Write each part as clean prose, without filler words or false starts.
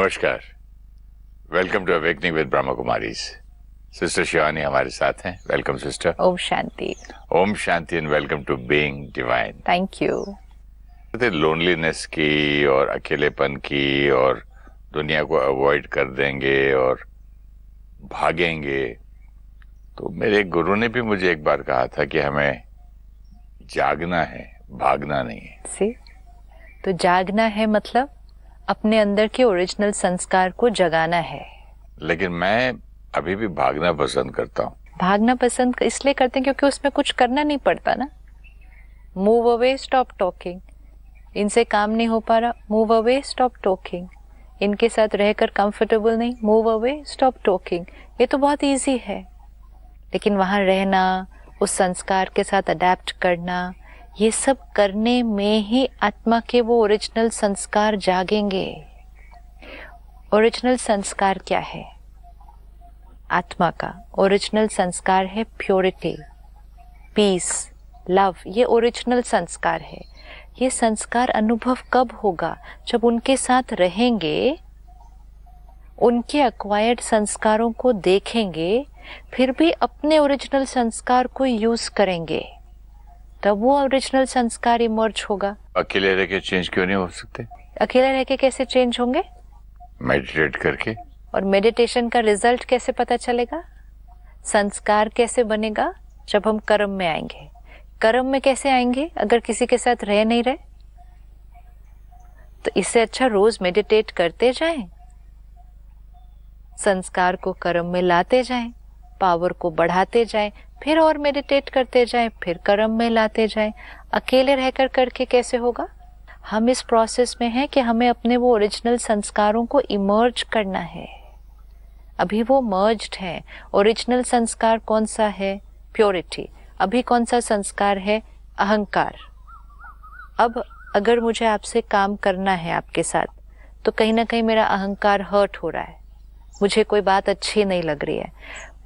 नमस्कार, welcome to awakening with Brahma Kumaris. Sister Shivani हमारे साथ हैं। Welcome sister. ओम शांति। ओम शांति and welcome to being divine. Thank you. Loneliness की और अकेलेपन की और दुनिया को अवॉइड कर देंगे और भागेंगे, तो मेरे गुरु ने भी मुझे एक बार कहा था कि हमें जागना है, भागना नहीं है। तो जागना है मतलब अपने अंदर के ओरिजिनल संस्कार को जगाना है। लेकिन मैं अभी भी भागना पसंद करता हूँ। भागना पसंद इसलिए करते हैं क्योंकि उसमें कुछ करना नहीं पड़ता ना। Move away, stop talking. इनसे काम नहीं हो पा रहा, मूव अवे, स्टॉप टॉकिंग। इनके साथ रहकर कंफर्टेबल नहीं, मूव अवे, स्टॉप टॉकिंग। ये तो बहुत इजी है, लेकिन वहाँ रहना, उस संस्कार के साथ अडेप्ट करना, ये सब करने में ही आत्मा के वो ओरिजिनल संस्कार जागेंगे। ओरिजिनल संस्कार क्या है? आत्मा का ओरिजिनल संस्कार है प्योरिटी, पीस, लव। ये ओरिजिनल संस्कार है। ये संस्कार अनुभव कब होगा? जब उनके साथ रहेंगे, उनके अक्वायर्ड संस्कारों को देखेंगे, फिर भी अपने ओरिजिनल संस्कार को यूज करेंगे, तब वो ओरिजिनल संस्कार इमर्ज होगा। अकेले रह के चेंज क्यों नहीं हो सकते? अकेले रह के कैसे चेंज होंगे? मेडिटेट करके। और मेडिटेशन का रिजल्ट कैसे पता चलेगा? संस्कार कैसे बनेगा? जब हम कर्म में आएंगे। कर्म में कैसे आएंगे अगर किसी के साथ रह नहीं रहे? तो इससे अच्छा रोज मेडिटेट करते जाएं, संस्कार को कर्म में लाते जाएं, पावर को बढ़ाते जाएं, फिर और मेडिटेट करते जाएं, फिर कर्म में लाते जाएं। अकेले रहकर करके कैसे होगा? हम इस प्रोसेस में हैं कि हमें अपने वो ओरिजिनल संस्कारों को इमर्ज करना है। अभी वो मर्ज्ड है। ओरिजिनल संस्कार कौन सा है? प्योरिटी। अभी कौन सा संस्कार है? अहंकार। अब अगर मुझे आपसे काम करना है आपके साथ, तो कहीं ना कहीं मेरा अहंकार हर्ट हो रहा है, मुझे कोई बात अच्छी नहीं लग रही है,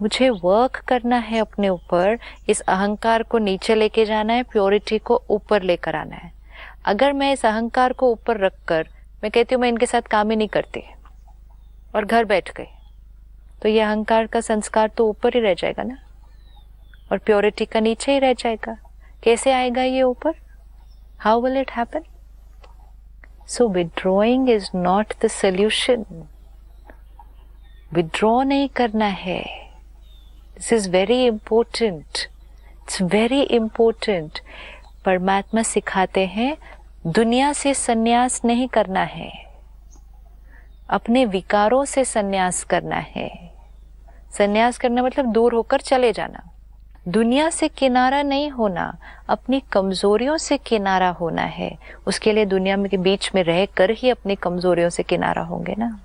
मुझे वर्क करना है अपने ऊपर। इस अहंकार को नीचे लेके जाना है, प्योरिटी को ऊपर लेकर आना है। अगर मैं इस अहंकार को ऊपर रखकर मैं कहती हूँ मैं इनके साथ काम ही नहीं करती और घर बैठ गई, तो ये अहंकार का संस्कार तो ऊपर ही रह जाएगा ना, और प्योरिटी का नीचे ही रह जाएगा। कैसे आएगा ये ऊपर? How will it happen? So withdrawing is not the solution. Withdraw नहीं करना है। This is very important. It's very important. परमात्मा सिखाते हैं दुनिया से संन्यास नहीं करना है, अपने विकारों से संन्यास करना है। संन्यास करना मतलब दूर होकर चले जाना। दुनिया से किनारा नहीं होना, अपनी कमजोरियों से किनारा होना है। उसके लिए दुनिया में के बीच में रहकर ही अपनी कमजोरियों से किनारा होंगे ना।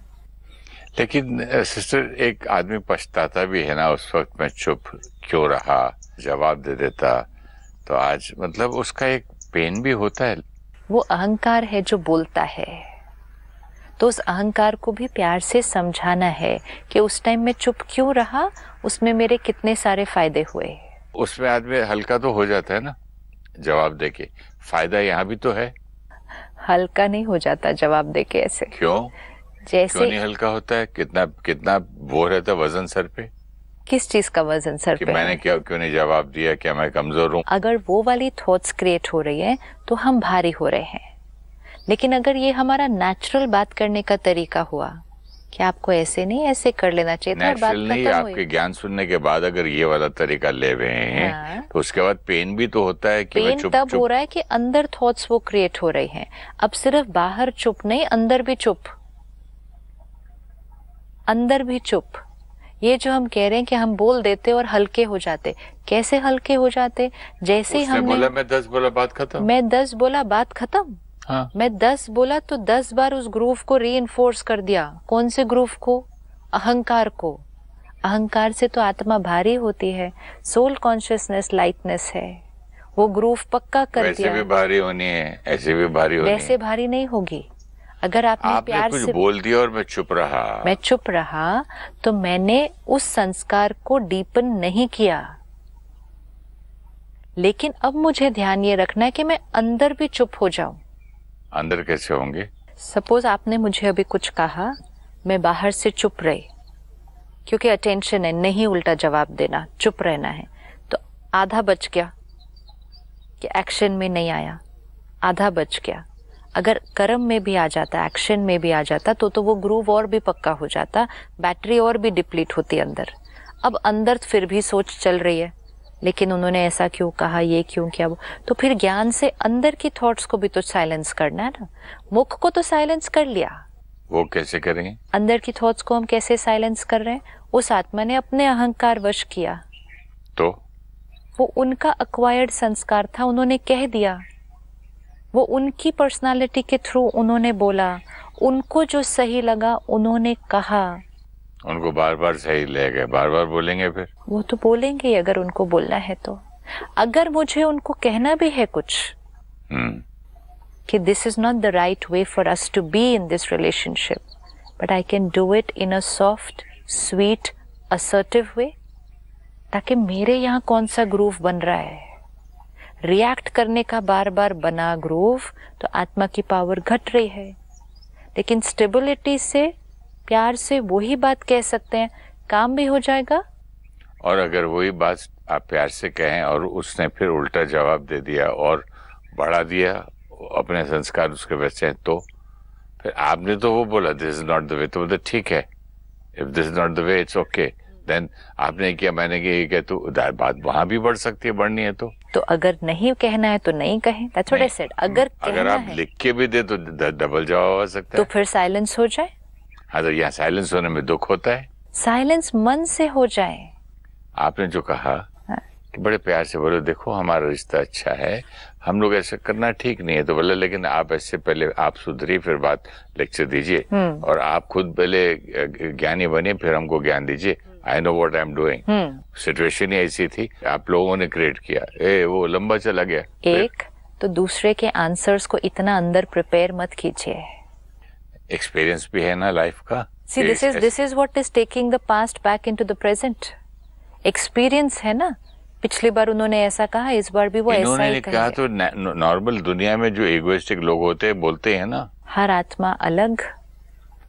लेकिन सिस्टर, एक आदमी पछताता भी है ना, उस वक्त मैं चुप क्यों रहा, जवाब दे देता तो आज, मतलब उसका एक पेन भी होता है। वो अहंकार है जो बोलता है, तो उस अहंकार को भी प्यार से समझाना है कि उस टाइम में चुप क्यों रहा, उसमें मेरे कितने सारे फायदे हुए। उसमें आदमी हल्का तो हो जाता है ना जवाब देके। फायदा यहाँ भी तो है। हल्का नहीं हो जाता जवाब देके ऐसे। क्यों? जैसे क्यों नहीं हल्का होता है? कितना कितना वो रहता वजन सर पे। किस चीज का वजन सर पे? मैंने क्यों नहीं जवाब दिया, क्या मैं कमजोर हूँ? अगर वो वाली थॉट्स क्रिएट हो रही है तो हम भारी हो रहे हैं। लेकिन अगर ये हमारा नेचुरल बात करने का तरीका हुआ कि आपको ऐसे नहीं ऐसे कर लेना चाहिए था, नेचुरल नहीं, आपके ज्ञान सुनने के बाद अगर ये वाला तरीका ले रहे हैं, हाँ। तो उसके बाद पेन भी तो होता है कि पेन चुप तब हो रहा है कि अंदर थॉट्स वो क्रिएट हो रही हैं। अब सिर्फ बाहर चुप नहीं, अंदर भी चुप, अंदर भी चुप। ये जो हम कह रहे हैं कि हम बोल देते और हल्के हो जाते, कैसे हल्के हो जाते? जैसे हमने बोला मैं 10 बोला बात खत्म, मैं 10 बोला बात खत्म। हाँ। मैं 10 बोला तो 10 बार उस ग्रूव को रीइंफोर्स कर दिया। कौन से ग्रूव को? अहंकार को। अहंकार से तो आत्मा भारी होती है, सोल कॉन्शियसनेस लाइटनेस है, वो ग्रूव पक्का कर वैसे दिया। भी भारी होनी है, ऐसे भी भारी होनी है। वैसे भारी नहीं होगी। अगर आपने प्यार कुछ से बोल दिया और मैं चुप रहा, तो मैंने उस संस्कार को डीपन नहीं किया। लेकिन अब मुझे ध्यान ये रखना है कि मैं अंदर भी चुप हो जाऊं। अंदर कैसे होंगे? सपोज आपने मुझे अभी कुछ कहा, मैं बाहर से चुप रही क्योंकि अटेंशन है, नहीं उल्टा जवाब देना, चुप रहना है, तो आधा बच गया कि एक्शन में नहीं आया, आधा बच गया। अगर कर्म में भी आ जाता, एक्शन में भी आ जाता तो वो ग्रूव और भी पक्का हो जाता, बैटरी और भी डिप्लीट होती अंदर। अब अंदर फिर भी सोच चल रही है, लेकिन उन्होंने ऐसा क्यों कहा, ये क्यों किया, वो तो फिर ज्ञान से अंदर की थॉट्स को भी तो साइलेंस करना है ना। मुख को तो साइलेंस कर लिया, वो कैसे करेंगे? अंदर की थॉट्स को हम कैसे साइलेंस कर रहे हैं? उस आत्मा ने अपने अहंकार वश किया, तो वो उनका अक्वायर्ड संस्कार था, उन्होंने कह दिया, वो उनकी पर्सनालिटी के थ्रू उन्होंने बोला, उनको जो सही लगा उन्होंने कहा। उनको बार बार सही लगेगा, बार बार बोलेंगे फिर? वो तो बोलेंगे ही अगर उनको बोलना है तो। अगर मुझे उनको कहना भी है कुछ कि this is not the right way for us to be in this relationship, but I can do it in a soft sweet assertive way, ताकि मेरे यहाँ कौन सा ग्रूव बन रहा है, रिएक्ट करने का बार बार बना ग्रूव, तो आत्मा की पावर घट रही है। लेकिन स्टेबिलिटी से, प्यार से वही बात कह सकते हैं, काम भी हो जाएगा। और अगर वही बात आप प्यार से कहें और उसने फिर उल्टा जवाब दे दिया और बढ़ा दिया अपने संस्कार उसके वैसे हैं, तो फिर आपने तो वो बोला this is not the way, तो ठीक है, if this is not the way it's okay, then आपने किया, मैंने किया, तो बात वहां भी बढ़ सकती है, बढ़नी है तो अगर नहीं कहना है तो नहीं कहें, दैट्स व्हाट आई सेड। अगर आप लिख के भी दे तो डबल जवाब आ सकता है, तो फिर साइलेंस हो जाए। हाँ, तो यहाँ साइलेंस होने में दुख होता है, साइलेंस मन से हो जाए। आपने जो कहा कि बड़े प्यार से बोलो, देखो हमारा रिश्ता अच्छा है, हम लोग ऐसा करना ठीक नहीं है, तो बोले लेकिन आप ऐसे पहले आप सुधरिए, फिर बात लेक्चर दीजिए, और आप खुद पहले ज्ञानी बनिए, फिर हमको ज्ञान दीजिए। I know what I am doing. Situation ही ऐसी थी, आप लोगों ने क्रिएट किया, वो लंबा चला गया। एक तो दूसरे के आंसर्स को इतना अंदर प्रिपेयर मत कीजिए। एक्सपीरियंस भी है ना लाइफ का। See, this is what is taking the past back into the present. Experience है ना, पिछली बार उन्होंने ऐसा कहा, इस बार भी वो ऐसा ही कहा। तो नॉर्मल दुनिया में जो इगोइस्टिक लोग होते हैं बोलते हैं ना, हर आत्मा अलग,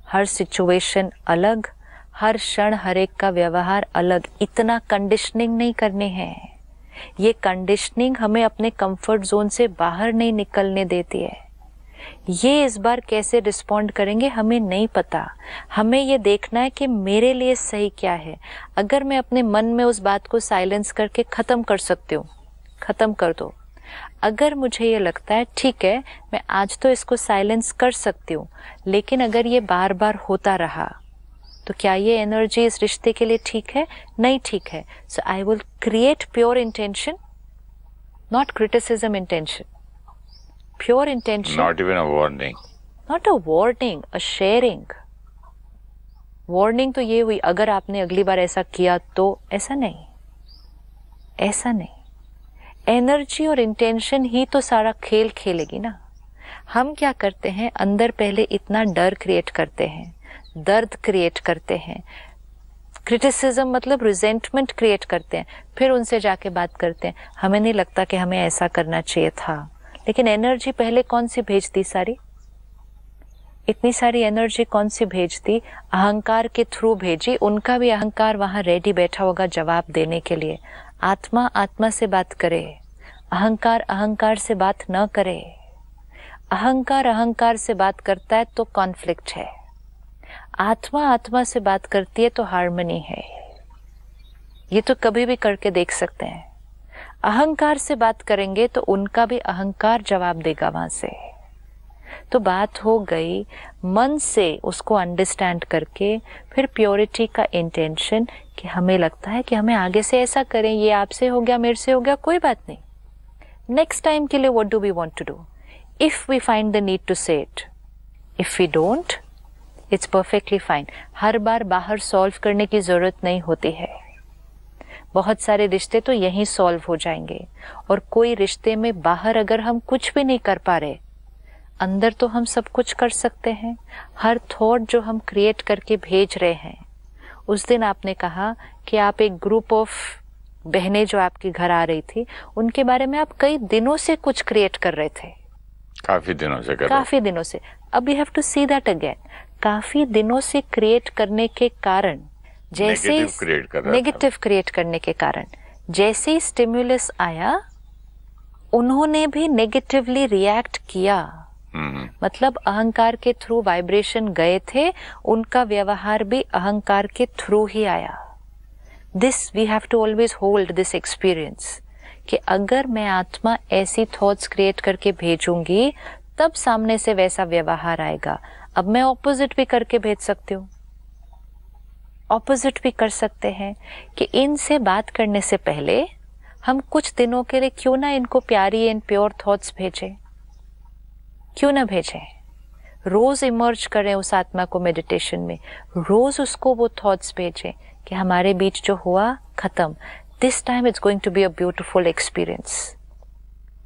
हर सिचुएशन अलग, हर क्षण हर एक का व्यवहार अलग। इतना कंडीशनिंग नहीं करने हैं। ये कंडीशनिंग हमें अपने कंफर्ट जोन से बाहर नहीं निकलने देती है। ये इस बार कैसे रिस्पॉन्ड करेंगे हमें नहीं पता। हमें ये देखना है कि मेरे लिए सही क्या है। अगर मैं अपने मन में उस बात को साइलेंस करके खत्म कर सकती हूँ, खत्म कर दो। अगर मुझे ये लगता है ठीक है मैं आज तो इसको साइलेंस कर सकती हूँ, लेकिन अगर ये बार बार होता रहा तो क्या ये एनर्जी इस रिश्ते के लिए ठीक है? नहीं ठीक है। So I will create pure intention, not criticism intention, pure intention, not even a warning, not a warning, a sharing. warning तो ये हुई अगर आपने अगली बार ऐसा किया तो, ऐसा नहीं, ऐसा नहीं। एनर्जी और इंटेंशन ही तो सारा खेल खेलेगी ना। हम क्या करते हैं, अंदर पहले इतना डर क्रिएट करते हैं, दर्द क्रिएट करते हैं, क्रिटिसिज्म मतलब रिजेंटमेंट क्रिएट करते हैं, फिर उनसे जाके बात करते हैं, हमें नहीं लगता कि हमें ऐसा करना चाहिए था। लेकिन एनर्जी पहले कौन सी भेजती, सारी इतनी सारी एनर्जी कौन सी भेजती? अहंकार के थ्रू भेजी। उनका भी अहंकार वहां रेडी बैठा होगा जवाब देने के लिए। आत्मा आत्मा से बात करे, अहंकार अहंकार से बात न करे। अहंकार अहंकार से बात करता है तो कॉन्फ्लिक्ट है, आत्मा आत्मा से बात करती है तो हार्मनी है। ये तो कभी भी करके देख सकते हैं। अहंकार से बात करेंगे तो उनका भी अहंकार जवाब देगा वहां से। तो बात हो गई मन से, उसको अंडरस्टैंड करके, फिर प्योरिटी का इंटेंशन कि हमें लगता है कि हमें आगे से ऐसा करें, ये आपसे हो गया मेरे से हो गया, कोई बात नहीं, नेक्स्ट टाइम के लिए what do we want to do if we find the need to say it. If we don't, it's perfectly fine. हर बार बाहर सॉल्व करने की जरूरत नहीं होती है। बहुत सारे रिश्ते तो यहीं सॉल्व हो जाएंगे। और कोई रिश्ते में बाहर अगर हम कुछ भी नहीं कर पा रहे, अंदर तो हम सब कुछ कर सकते हैं। हर थॉट जो हम क्रिएट करके भेज रहे हैं, उस दिन आपने कहा कि आप एक ग्रुप ऑफ बहनें जो आपके घर आ रही थी, उनके बारे में आप कई दिनों से कुछ क्रिएट कर रहे थे। काफी दिनों से काफी दिनों से। अब you have to see that again. काफी दिनों से क्रिएट करने के कारण, जैसे नेगेटिव क्रिएट करने के कारण जैसे ही स्टिमुलस आया उन्होंने भी नेगेटिवली रिएक्ट किया। मतलब अहंकार के थ्रू वाइब्रेशन गए थे, उनका व्यवहार भी अहंकार के थ्रू ही आया। This we have to always hold this experience कि अगर मैं आत्मा ऐसी थॉट्स क्रिएट करके भेजूंगी तब सामने से वैसा व्यवहार आएगा। अब मैं ऑपोजिट भी करके भेज सकती हूँ, ऑपोजिट भी कर सकते हैं कि इनसे बात करने से पहले हम कुछ दिनों के लिए क्यों ना इनको प्यारी एंड प्योर थॉट्स भेजें, क्यों ना भेजें। रोज इमर्ज करें उस आत्मा को मेडिटेशन में, रोज उसको वो थॉट्स भेजें कि हमारे बीच जो हुआ खत्म, this time it's going to be a beautiful experience.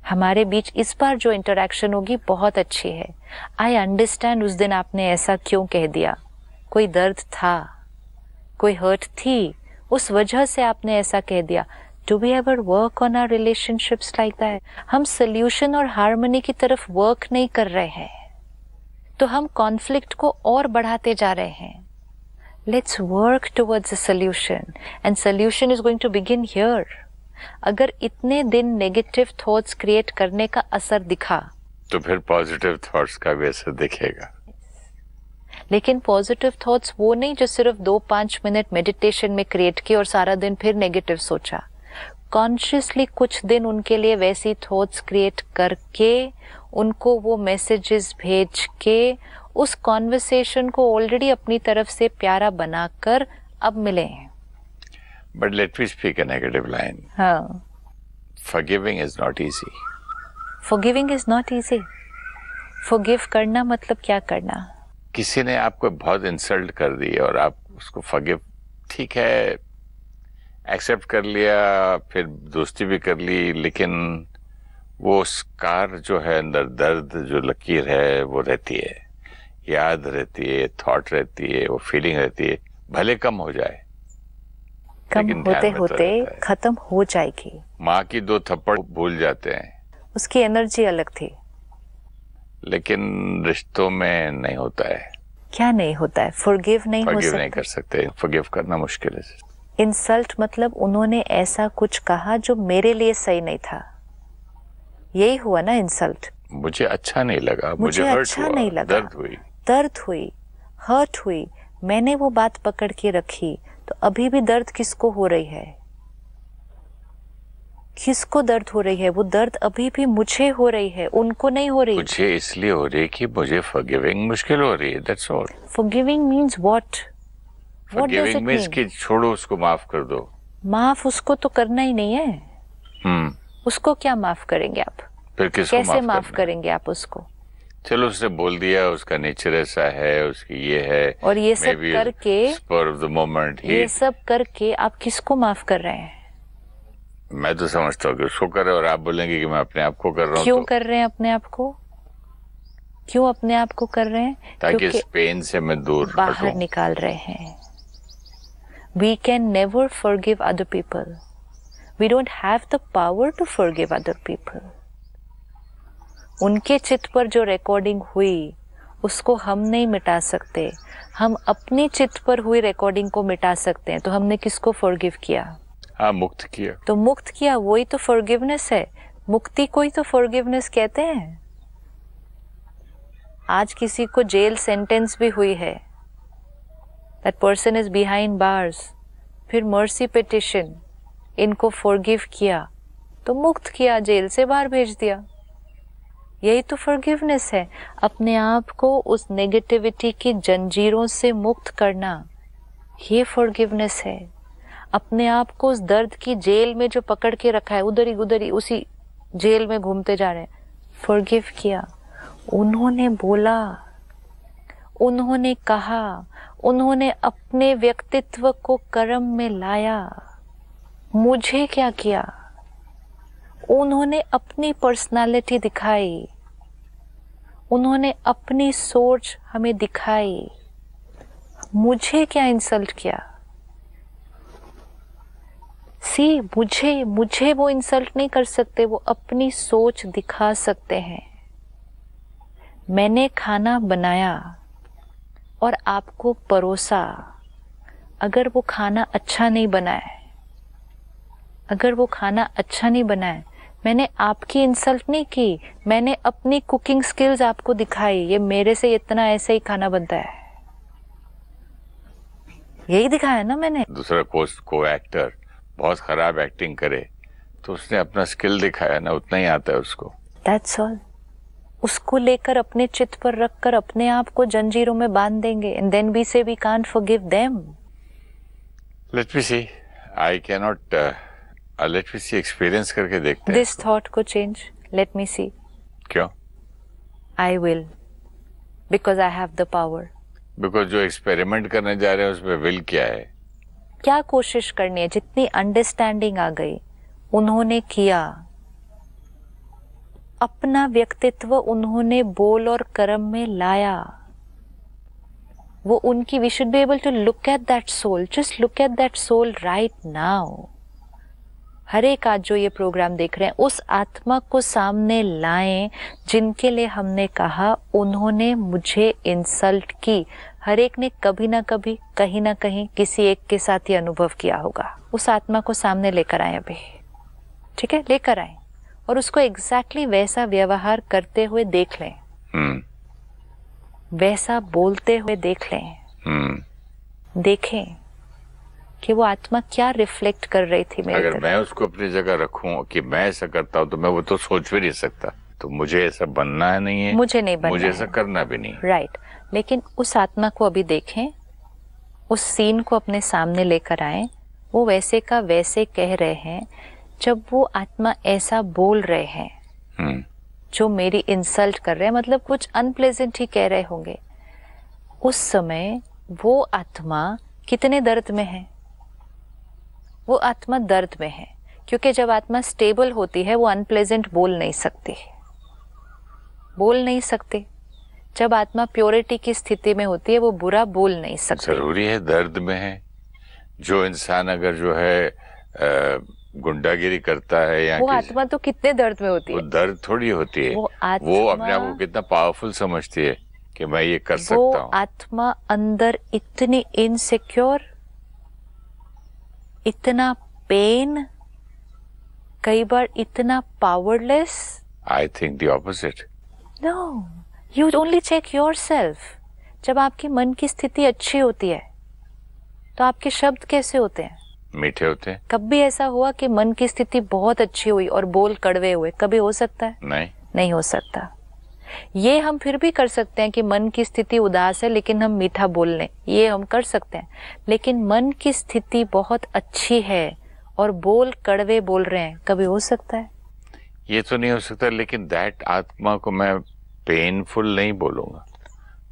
हमारे बीच इस बार जो इंटरेक्शन होगी बहुत अच्छी है। आई अंडरस्टैंड उस दिन आपने ऐसा क्यों कह दिया, कोई दर्द था, कोई हर्ट थी, उस वजह से आपने ऐसा कह दिया। Do we ever work on our relationships like that? हम सोल्यूशन और हार्मनी की तरफ वर्क नहीं कर रहे हैं, तो हम कॉन्फ्लिक्ट को और बढ़ाते जा रहे हैं। Let's work towards a solution and solution is going to begin here. अगर इतने दिन नेगेटिव थॉट्स क्रिएट करने का असर दिखा तो फिर पॉजिटिव थॉट्स का भी असर दिखेगा। लेकिन पॉजिटिव थॉट्स वो नहीं जो सिर्फ 2-5 मिनट मेडिटेशन में क्रिएट किए और सारा दिन फिर नेगेटिव सोचा। कॉन्शियसली कुछ दिन उनके लिए वैसी थॉट्स क्रिएट करके, उनको वो मैसेजेस भेज के, उस कॉन्वर्सेशन को ऑलरेडी अपनी तरफ से प्यारा बनाकर अब मिले हैं। But let me speak a negative line. हाँ। Forgiving is not easy. Forgiving is not easy. Forgive करना मतलब क्या करना? किसी ने आपको बहुत इंसल्ट कर दी और आप उसको forgive, ठीक है, एक्सेप्ट कर लिया, फिर दोस्ती भी कर ली, लेकिन वो स्कार जो है अंदर, दर्द जो लकीर है वो रहती है, याद रहती है, थॉट रहती है, वो फीलिंग रहती है। भले कम हो जाए, कम होते होते खत्म हो जाएगी। माँ की 2 थप्पड़ भूल जाते हैं, उसकी एनर्जी अलग थी, लेकिन रिश्तों में नहीं होता है। क्या नहीं होता है? फॉरगिव नहीं हो सकता, नहीं कर सकते, फॉरगिव करना मुश्किल है। इंसल्ट मतलब उन्होंने ऐसा कुछ कहा जो मेरे लिए सही नहीं था, यही हुआ ना इंसल्ट। मुझे अच्छा नहीं लगा, मुझे हर्ट अच्छा हुआ, नहीं लगा, दर्द हुई, हर्ट हुई, मैंने वो बात पकड़ के रखी, तो अभी भी दर्द किसको हो रही है? किसको दर्द हो रही है? वो दर्द अभी भी मुझे हो रही है, उनको नहीं हो रही। मुझे इसलिए हो रही है कि मुझे फॉरगिविंग मुश्किल हो रही है, that's all. Forgiving means what? Forgiving means कि छोड़ो उसको, माफ कर दो। माफ उसको तो करना ही नहीं है। उसको क्या माफ करेंगे आप? फिर किसको कैसे माफ करेंगे आप उसको? चलो उसने बोल दिया, उसका नेचर ऐसा है, उसकी ये है, और ये सब करके, स्पर ऑफ द मोमेंट, ये सब करके आप किसको माफ कर रहे हैं? मैं तो समझता हूँ कि उसको कर रहे हैं, और आप बोलेंगे कि मैं अपने आप को कर रहा हूँ। क्यों कर रहे हैं अपने आप को? क्यों अपने आप को कर रहे हैं? ताकि इस पेन से मैं दूर बाहर निकाल रहे हैं। We can never forgive other people. We don't have the power to forgive other people. उनके चित्त पर जो रिकॉर्डिंग हुई उसको हम नहीं मिटा सकते, हम अपनी चित्त पर हुई रिकॉर्डिंग को मिटा सकते हैं। तो हमने किसको फॉरगिव किया? हाँ, मुक्त किया। तो मुक्त किया, वही तो फॉरगिवनेस है। मुक्ति को ही तो फॉरगिवनेस कहते हैं। आज किसी को जेल सेंटेंस भी हुई है, that person is behind bars, फिर मर्सी पिटिशन, इनको फॉरगिव किया तो मुक्त किया, जेल से बाहर भेज दिया। यही तो फॉरगिवनेस है, अपने आप को उस नेगेटिविटी की जंजीरों से मुक्त करना, ये फॉरगिवनेस है। अपने आप को उस दर्द की जेल में जो पकड़ के रखा है, उधर ही उसी जेल में घूमते जा रहे हैं, फॉरगिव किया। उन्होंने बोला, उन्होंने कहा, उन्होंने अपने व्यक्तित्व को कर्म में लाया। मुझे क्या किया? उन्होंने अपनी पर्सनालिटी दिखाई, उन्होंने अपनी सोच हमें दिखाई। मुझे क्या इंसल्ट किया? मुझे वो इंसल्ट नहीं कर सकते, वो अपनी सोच दिखा सकते हैं। मैंने खाना बनाया, और आपको परोसा, अगर वो खाना अच्छा नहीं बना है, अगर वो खाना अच्छा नहीं बना है, मैंने आपकी इंसल्ट नहीं की, मैंने अपनी कुकिंग स्किल्स आपको दिखाई, ये मेरे से इतना ऐसे ही खाना बनता है, यही दिखाया ना मैंने। दूसरा को एक्टर बहुत खराब एक्टिंग करे तो उसने अपना स्किल दिखाया ना, उतना ही आता है उसको। That's all. उसको लेकर अपने चित्त पर रखकर अपने आप को जंजीरों में बांध देंगे, and then we say we can't forgive them. Let me see, I can not, let me see, experience करके देखते हैं। दिस थॉट को चेंज, लेट मी सी। क्यों? I will, because I have the power. Because जो experiment करने जा रहे हैं उसमें विल क्या है? क्या कोशिश करनी है? जितनी अंडरस्टैंडिंग आ गई, उन्होंने किया, अपना व्यक्तित्व उन्होंने बोल और कर्म में लाया, वो उनकी, we should be able to look at that soul, just look at that soul right now. हर एक आज जो ये प्रोग्राम देख रहे हैं, उस आत्मा को सामने लाएं जिनके लिए हमने कहा उन्होंने मुझे इंसल्ट की। हर एक ने कभी ना कभी, कहीं ना कहीं, किसी एक के साथ ये अनुभव किया होगा। उस आत्मा को सामने लेकर आए अभी, ठीक है, लेकर आए, और उसको एग्जैक्टली वैसा व्यवहार करते हुए देख लें, वैसा बोलते हुए देख लें, देखें कि वो आत्मा क्या रिफ्लेक्ट कर रही थी मेरे अगर मैं उसको अपनी जगह रखूं कि मैं ऐसा करता हूं तो मैं वो तो सोच भी नहीं सकता। तो मुझे ऐसा बनना है, नहीं है, मुझे नहीं बनना, मुझे ऐसा करना भी नहीं, राइट। लेकिन उस आत्मा को अभी देखें, उस सीन को अपने सामने लेकर आए, वो वैसे का वैसे कह रहे हैं। जब वो आत्मा ऐसा बोल रहे हैं, जो मेरी इंसल्ट कर रहे हैं, मतलब कुछ अनप्लेजेंट ही कह रहे होंगे, उस समय वो आत्मा कितने दर्द में है? वो आत्मा दर्द में है, क्योंकि जब आत्मा स्टेबल होती है वो अनप्लेजेंट बोल नहीं सकती, बोल नहीं सकती। जब आत्मा प्योरिटी की स्थिति में होती है वो बुरा बोल नहीं सकती। जरूरी है दर्द में है। जो इंसान अगर जो है गुंडागिरी करता है या वो आत्मा तो कितने दर्द में होती है, वो दर्द थोड़ी होती है। वो अपने आप को कितना पावरफुल समझती है कि मैं ये कर सकता हूँ। आत्मा अंदर इतनी इनसिक्योर, इतना पेन, कई बार इतना powerless. I think the opposite. No, you only check yourself. जब आपकी मन की स्थिति अच्छी होती है तो आपके शब्द कैसे होते हैं? मीठे होते हैं। कभी ऐसा हुआ कि मन की स्थिति बहुत अच्छी हुई और बोल कड़वे हुए? कभी हो सकता है? नहीं हो सकता। ये हम फिर भी कर सकते हैं कि मन की स्थिति उदास है लेकिन हम मीठा बोल लें, ये हम कर सकते हैं। लेकिन मन की स्थिति बहुत अच्छी है और बोल कड़वे बोल रहे हैं, कभी हो सकता है? ये तो नहीं हो सकता। लेकिन दैट आत्मा को मैं पेनफुल नहीं बोलूंगा।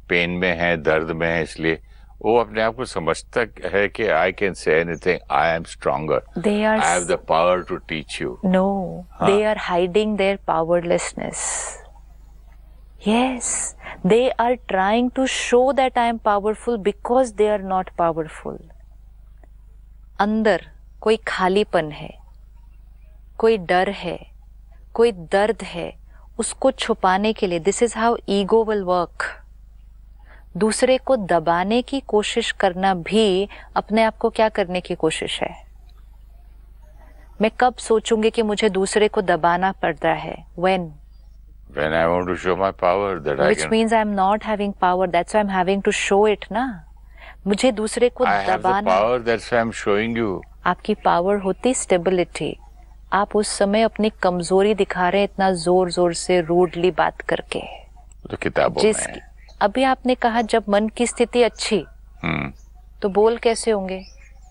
पेन में है, दर्द में है, इसलिए वो अपने आप को समझता है कि I can say anything, I am stronger, I have the power to teach you. No, they are hiding their powerlessness. Yes, they are trying to show that I am powerful because they are not powerful. अंदर कोई खालीपन है, कोई डर है, कोई दर्द है, उसको छुपाने के लिए this is how ego will work. दूसरे को दबाने की कोशिश करना भी अपने आप को क्या करने की कोशिश है? मैं कब सोचूंगी कि मुझे दूसरे को दबाना पड़ रहा है? When I want to show my power that which means I am not having power, that's why I'm having to show it ना। मुझे दूसरे को दबाना। I have the power, that's why I'm showing you। आपकी power होती stability. आप उस समय अपनी कमजोरी दिखा रहे हैं इतना जोर जोर से, रूडली बात करके। तो किताबों में अभी आपने कहा जब मन की स्थिति अच्छी, तो बोल कैसे होंगे?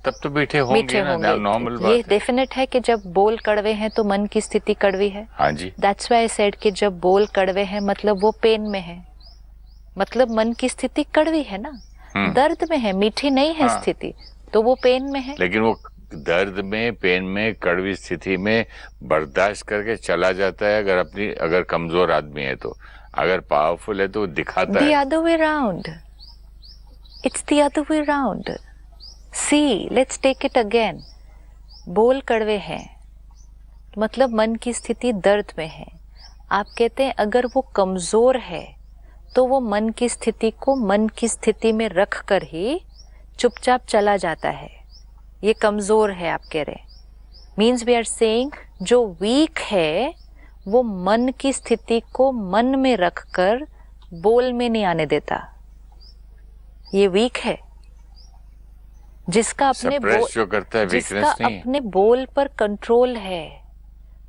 तब तो मीठे होंगे ना, नॉर्मल बात है। ये डेफिनेट है कि जब बोल कड़वे हैं तो मन की स्थिति कड़वी है। हाँ जी। दैट्स व्हाई आई सेड कि जब बोल कड़वे हैं मतलब वो पेन में है, मतलब मन की स्थिति कड़वी है ना, दर्द में है, मीठी नहीं है स्थिति, तो वो पेन में है। लेकिन वो दर्द में, पेन में, कड़वी स्थिति में बर्दाश्त करके चला जाता है। अगर कमजोर आदमी है तो, अगर पावरफुल है तो वो दिखाता है। The other way round. It's the other way round. See, let's take it again. बोल कड़वे हैं, मतलब मन की स्थिति दर्द में है। आप कहते हैं अगर वो कमजोर है तो वो मन की स्थिति को मन की स्थिति में रख कर ही चुपचाप चला जाता है। ये कमजोर है आप कह रहे। मीन्स वी आर सेइंग जो वीक है वो मन की स्थिति को मन में रखकर बोल में नहीं आने देता। ये वीक है। जिसका अपने जो करता है जिसका नहीं अपने बोल पर कंट्रोल है,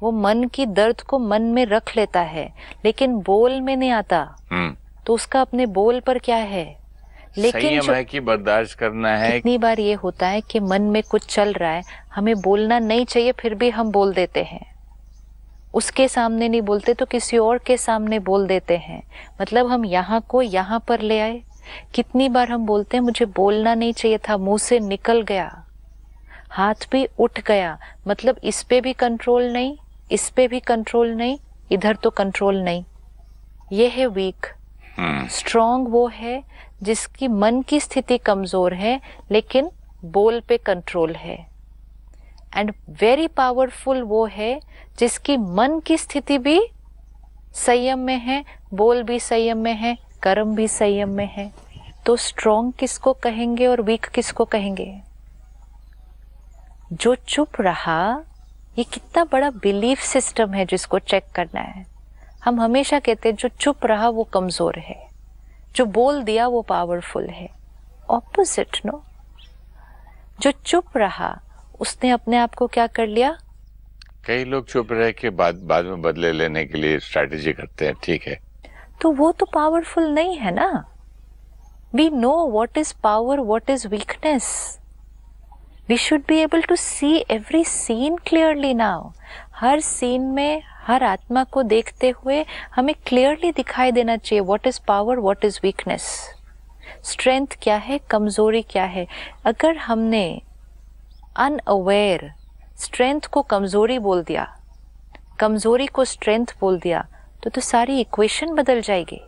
वो मन की दर्द को मन में रख लेता है लेकिन बोल में नहीं आता। तो उसका अपने बोल पर क्या है? लेकिन संयम है कि बर्दाश्त करना है। कितनी बार ये होता है कि मन में कुछ चल रहा है, हमें बोलना नहीं चाहिए, फिर भी हम बोल देते हैं। उसके सामने नहीं बोलते तो किसी और के सामने बोल देते हैं। मतलब हम यहाँ को यहाँ पर ले आए। कितनी बार हम बोलते हैं मुझे बोलना नहीं चाहिए था, मुंह से निकल गया, हाथ भी उठ गया। मतलब इस पे भी कंट्रोल नहीं, इस पे भी कंट्रोल नहीं, इधर तो कंट्रोल नहीं। ये है वीक। स्ट्रॉन्ग वो है जिसकी मन की स्थिति कमजोर है लेकिन बोल पे कंट्रोल है। एंड वेरी पावरफुल वो है जिसकी मन की स्थिति भी संयम में है, बोल भी संयम में है, कर्म भी संयम में है। तो स्ट्रॉन्ग किसको कहेंगे और वीक किसको कहेंगे? जो चुप रहा, ये कितना बड़ा बिलीफ सिस्टम है जिसको चेक करना है। हम हमेशा कहते हैं जो चुप रहा वो कमजोर है, जो बोल दिया वो पावरफुल है। Opposite no. जो चुप रहा उसने अपने आप को क्या कर लिया? कई लोग चुप रह के बाद में बदले लेने के लिए स्ट्रैटेजी करते हैं, ठीक है, तो वो तो पावरफुल नहीं है ना। We know what is power, what is weakness. We should be able to see every scene clearly now. हर सीन में हर आत्मा को देखते हुए हमें क्लियरली दिखाई देना चाहिए what is power, what is weakness. Strength क्या है, कमजोरी क्या है। अगर हमने अनअवेयर स्ट्रेंथ को कमजोरी बोल दिया, कमजोरी को स्ट्रेंथ बोल दिया, तो सारी इक्वेशन बदल जाएगी।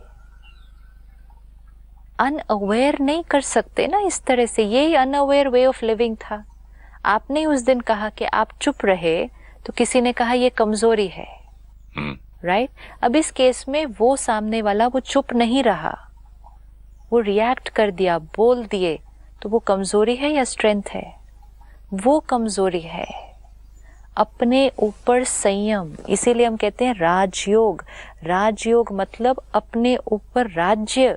अनअवेयर नहीं कर सकते ना इस तरह से। यही अनअवेयर वे ऑफ लिविंग था। आपने उस दिन कहा कि आप चुप रहे तो किसी ने कहा ये कमजोरी है, राइट? अब इस केस में वो सामने वाला वो चुप नहीं रहा, वो रिएक्ट कर दिया, बोल दिए, तो वो कमजोरी है या स्ट्रेंथ है? वो कमजोरी है। अपने ऊपर संयम, इसीलिए हम कहते हैं राजयोग। राजयोग मतलब अपने ऊपर राज्य।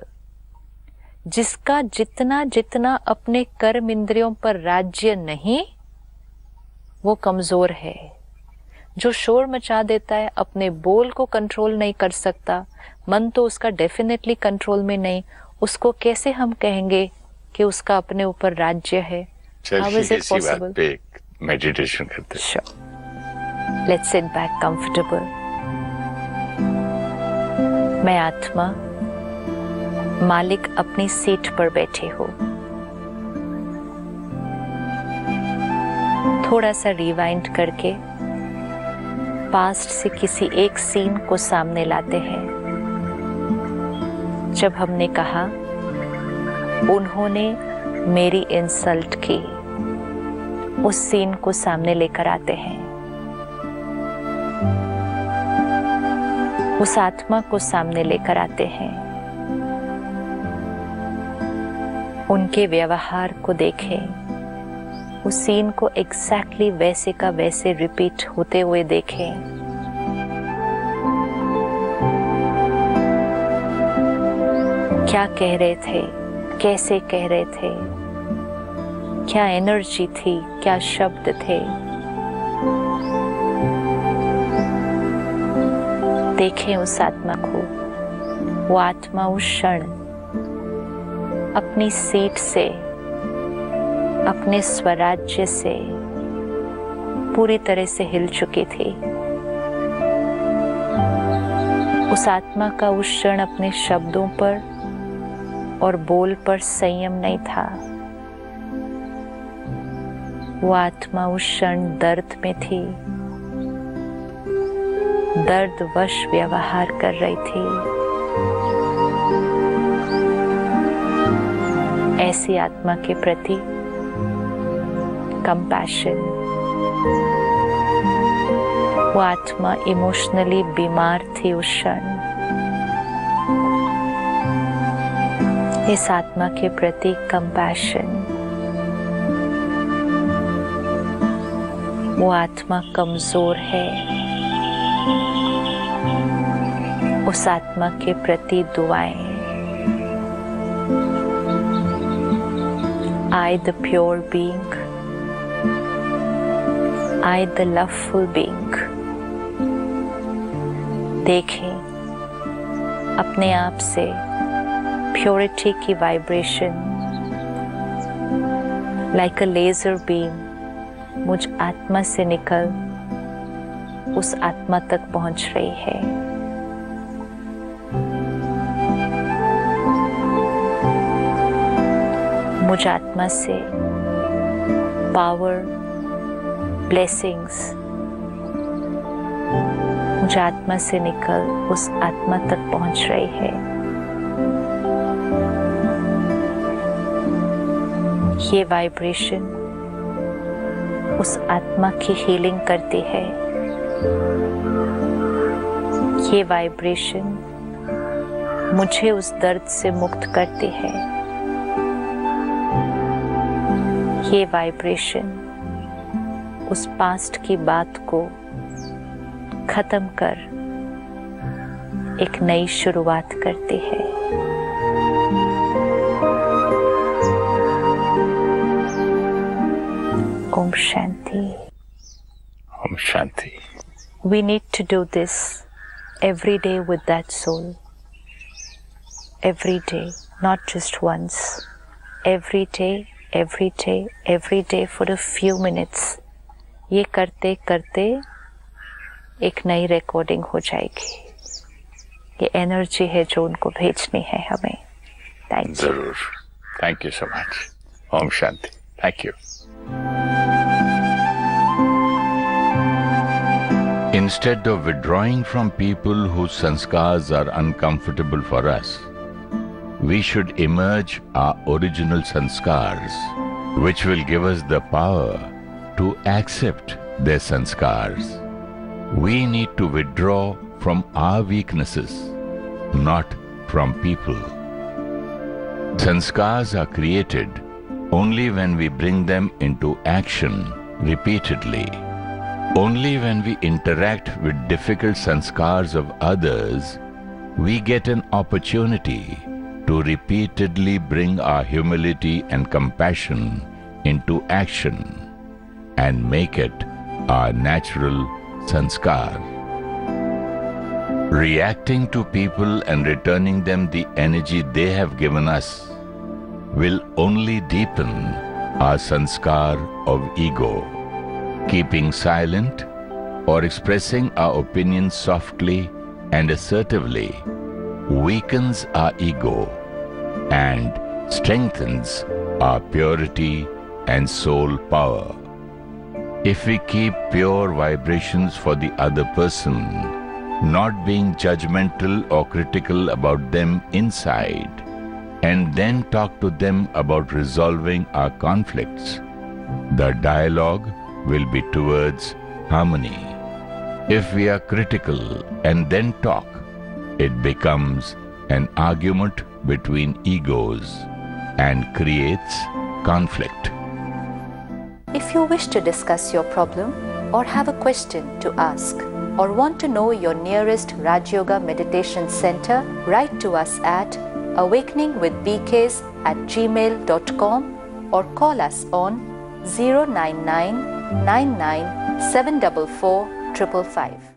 जिसका जितना जितना अपने कर्म इंद्रियों पर राज्य नहीं, वो कमजोर है। जो शोर मचा देता है, अपने बोल को कंट्रोल नहीं कर सकता, मन तो उसका डेफिनेटली कंट्रोल में नहीं, उसको कैसे हम कहेंगे कि उसका अपने ऊपर राज्य है? How is it possible? Meditation करते हैं। Sure. Let's sit back comfortable. मैं आत्मा, मालिक अपनी सीट पर बैठे हो। थोड़ा सा रिवाइंड करके पास्ट से किसी एक सीन को सामने लाते हैं। जब हमने कहा उन्होंने मेरी इंसल्ट की, उस सीन को सामने लेकर आते हैं। उस आत्मा को सामने लेकर आते हैं। उनके व्यवहार को देखें। उस सीन को एग्जैक्टली वैसे का वैसे रिपीट होते हुए देखें। क्या कह रहे थे, कैसे कह रहे थे, क्या एनर्जी थी, क्या शब्द थे। देखें उस आत्मा को। वो आत्मा उस क्षण अपनी सीट से, अपने स्वराज्य से पूरी तरह से हिल चुकी थी। उस आत्मा का उस क्षण अपने शब्दों पर और बोल पर संयम नहीं था। वो आत्मा उस क्षण दर्द में थी, दर्दवश व्यवहार कर रही थी। ऐसी आत्मा के प्रति कंपैशन। वो आत्मा इमोशनली बीमार थी उस क्षण। इस आत्मा के प्रति कंपैशन। वो आत्मा कमजोर है, उस आत्मा के प्रति दुआएं। I the pure being, I the loveful being। देखें अपने आप से प्योरिटी की vibration like a laser beam मुझ आत्मा से निकल उस आत्मा तक पहुंच रही है। मुझ आत्मा से पावर, ब्लेसिंग्स मुझ आत्मा से निकल उस आत्मा तक पहुंच रही है। ये वाइब्रेशन उस आत्मा की हीलिंग करती है। ये वाइब्रेशन मुझे उस दर्द से मुक्त करती है। ये वाइब्रेशन उस पास्ट की बात को खत्म कर एक नई शुरुआत करती है। Om Shanti. Om Shanti. We need to do this every day with that soul. Every day, not just once. Every day, every day, every day for a few minutes. ये करते करते एक नई रिकॉर्डिंग हो जाएगी। ये एनर्जी है जो उनको भेजनी है हमें। Thank you. जरूर। Thank you so much. ओम शांति। Thank you. Instead of withdrawing from people whose sanskars are uncomfortable for us, we should emerge our original sanskars, which will give us the power to accept their sanskars. We need to withdraw from our weaknesses, not from people. Sanskars are created only when we bring them into action repeatedly. Only when we interact with difficult sanskars of others, we get an opportunity to repeatedly bring our humility and compassion into action and make it our natural sanskar. Reacting to people and returning them the energy they have given us will only deepen our sanskar of ego. Keeping silent or expressing our opinions softly and assertively weakens our ego and strengthens our purity and soul power. If we keep pure vibrations for the other person, not being judgmental or critical about them inside, and then talk to them about resolving our conflicts, the dialogue will be towards harmony. If we are critical and then talk, it becomes an argument between egos and creates conflict. If you wish to discuss your problem or have a question to ask or want to know your nearest Raj Yoga Meditation Center, write to us at awakeningwithbks@gmail.com or call us on 099 99 744 555.